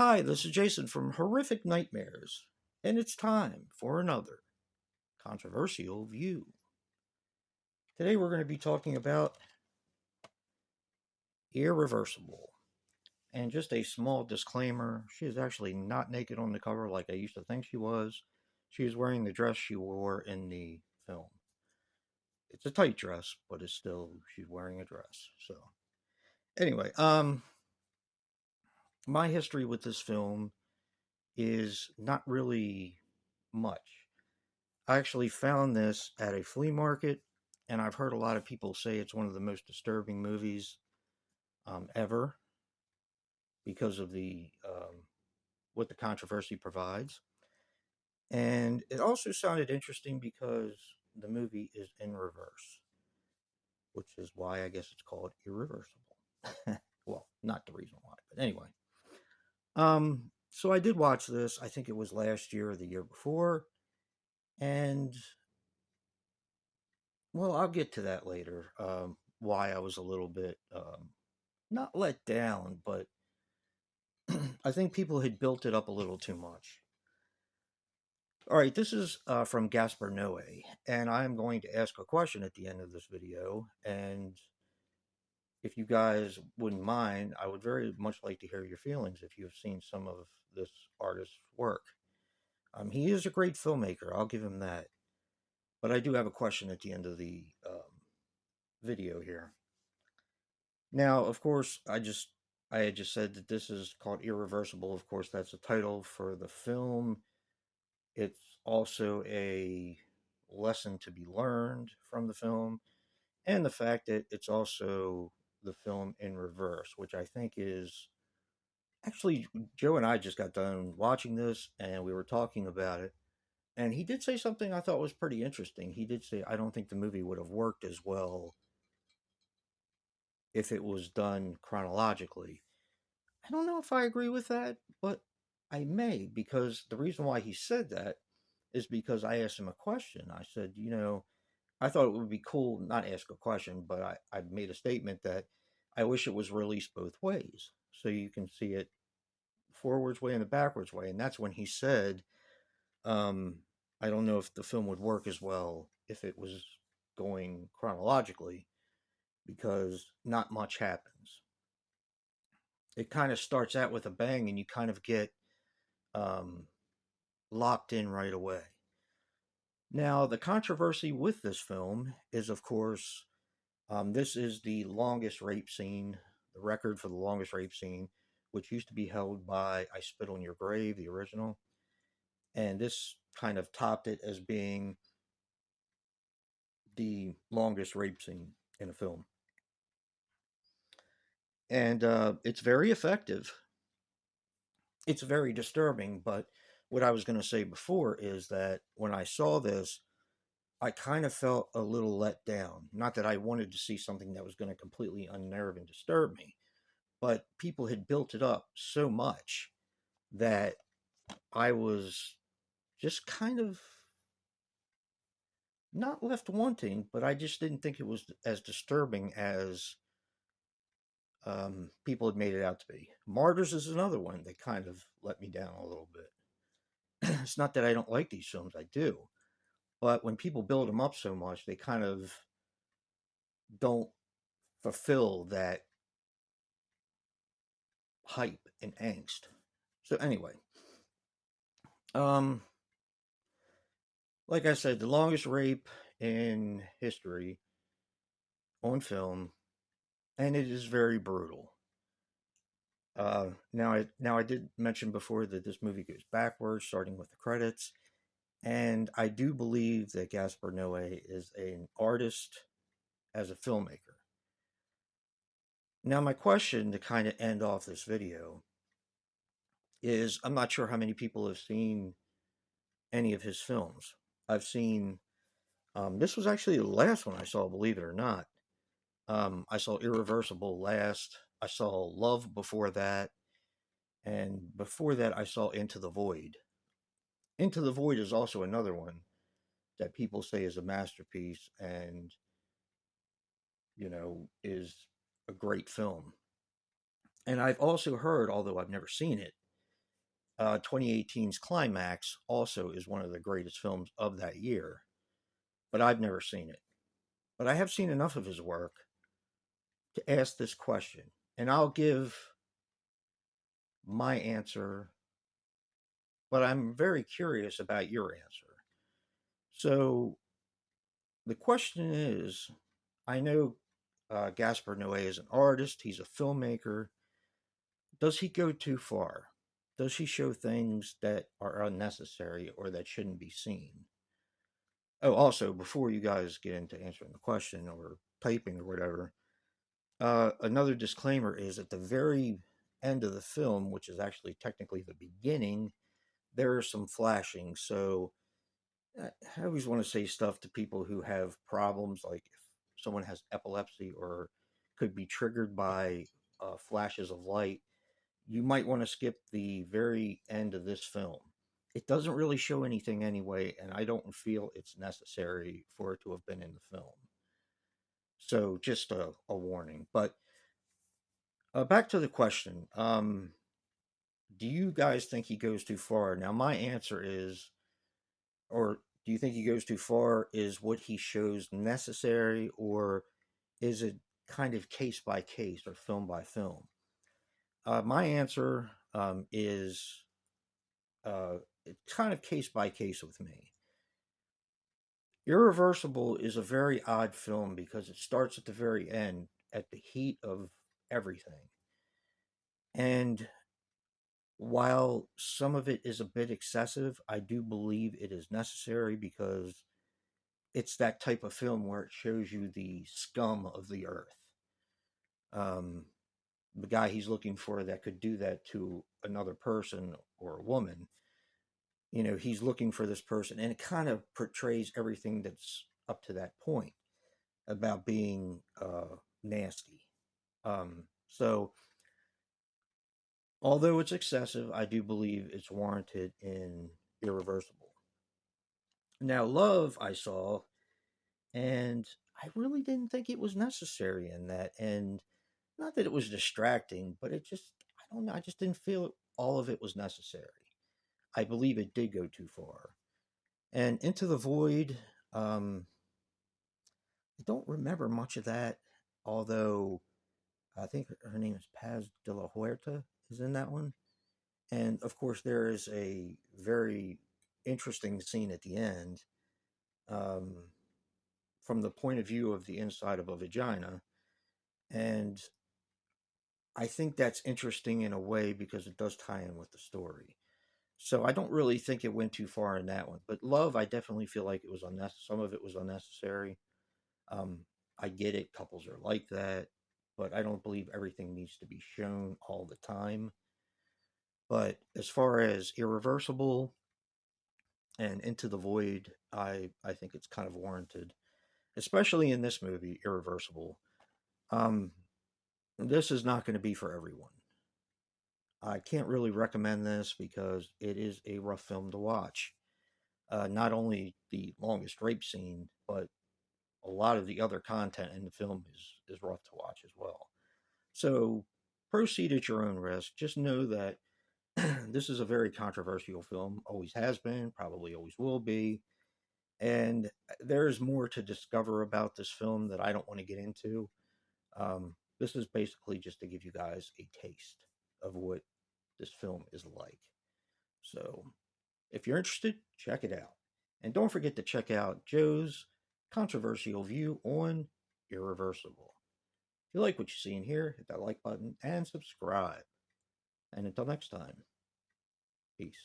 Hi, this is Jason from Horrific Nightmares, and it's time for another controversial view. Today we're going to be talking about Irreversible. And just a small disclaimer, she is actually not naked on the cover like I used to think she was. She is wearing the dress she wore in the film. It's a tight dress, but it's still, she's wearing a dress. So, anyway, my history with this film is not really much. I actually found this at a flea market, and I've heard a lot of people say it's one of the most disturbing movies ever because of the what the controversy provides. And it also sounded interesting because the movie is in reverse, which is why I guess it's called Irreversible. Well, not the reason why, but anyway. So I did watch this. I think it was last year or the year before, and well, I'll get to that later. Why I was a little bit not let down, but I think people had built it up a little too much. All right, this is from Gaspar Noe, and I'm going to ask a question at the end of this video. And if you guys wouldn't mind, I would very much like to hear your feelings if you've seen some of this artist's work. He is a great filmmaker, I'll give him that. But I do have a question at the end of the video here. Now, of course, I had just said that this is called Irreversible. Of course, that's the title for the film. It's also a lesson to be learned from the film, and the fact that it's also the film in reverse, which I think is actually Joe and I just got done watching this, and we were talking about it. And he did say something I thought was pretty interesting. He did say, I don't think the movie would have worked as well if it was done chronologically. I don't know if I agree with that, but I may, because the reason why he said that is because I asked him a question. I said, I thought it would be cool, not ask a question, but I made a statement that I wish it was released both ways. So you can see it forwards way and the backwards way. And that's when he said, um, I don't know if the film would work as well if it was going chronologically because not much happens. It kind of starts out with a bang and you kind of get um, locked in right away. Now, the controversy with this film is, of course, this is the longest rape scene, the record for the longest rape scene, which used to be held by I Spit on Your Grave, the original. And this kind of topped it as being the longest rape scene in a film. And it's very effective. It's very disturbing, but what I was going to say before is that when I saw this, I kind of felt a little let down. Not that I wanted to see something that was going to completely unnerve and disturb me, but people had built it up so much that I was just kind of not left wanting, but I just didn't think it was as disturbing as people had made it out to be. Martyrs is another one that kind of let me down a little bit. It's not that I don't like these films, I do. But when people build them up so much, they kind of don't fulfill that hype and angst. So anyway, um, like I said, the longest rape in history on film, and it is very brutal. Now I did mention before that this movie goes backwards, starting with the credits, and I do believe that Gaspar Noé is an artist as a filmmaker. Now, my question to kind of end off this video is I'm not sure how many people have seen any of his films. I've seen, this was actually the last one I saw, believe it or not. I saw Irreversible last. I saw Love before that. And before that, I saw Into the Void. Into the Void is also another one that people say is a masterpiece and, is a great film. And I've also heard, although I've never seen it, 2018's Climax also is one of the greatest films of that year, but I've never seen it. But I have seen enough of his work to ask this question, and I'll give my answer, but I'm very curious about your answer. So the question is, I know Gaspar Noé is an artist, he's a filmmaker. Does he go too far? Does he show things that are unnecessary or that shouldn't be seen? Oh, also, before you guys get into answering the question or typing or whatever, another disclaimer is at the very end of the film, which is actually technically the beginning, there is some flashing. So I always want to say stuff to people who have problems, like if someone has epilepsy or could be triggered by flashes of light, you might want to skip the very end of this film. It doesn't really show anything anyway, and I don't feel it's necessary for it to have been in the film. So just a warning. But back to the question. Do you guys think he goes too far? Now, my answer is, or do you think he goes too far? Is what he shows necessary, or is it kind of case by case or film by film? My answer is it's kind of case by case with me. Irreversible is a very odd film because it starts at the very end, at the heat of everything. And while some of it is a bit excessive, I do believe it is necessary because it's that type of film where it shows you the scum of the earth. Um, the guy he's looking for that could do that to another person or a woman, he's looking for this person, and it kind of portrays everything that's up to that point about being nasty. So, although it's excessive, I do believe it's warranted in Irreversible. Now, Love, I saw, and I really didn't think it was necessary in that. And not that it was distracting, but it just, I don't know, I just didn't feel all of it was necessary. I believe it did go too far. And Into the Void, I don't remember much of that, although I think her name is Paz de la Huerta is in that one. And of course, there is a very interesting scene at the end um, from the point of view of the inside of a vagina. And I think that's interesting in a way because it does tie in with the story. So I don't really think it went too far in that one. But Love, I definitely feel like it was unnecessary. Some of it was unnecessary. Um, I get it. Couples are like that. But I don't believe everything needs to be shown all the time. But as far as Irreversible and Into the Void, I think it's kind of warranted, especially in this movie, Irreversible. Um, this is not going to be for everyone. I can't really recommend this because it is a rough film to watch. Not only the longest rape scene, but a lot of the other content in the film is rough to watch as well. So proceed at your own risk. Just know that this is a very controversial film, always has been, probably always will be. And there is more to discover about this film that I don't want to get into. This is basically just to give you guys a taste of what this film is like. So if you're interested, check it out. And don't forget to check out Joe's controversial view on Irreversible. If you like what you see in here, hit that like button and subscribe. And until next time, peace.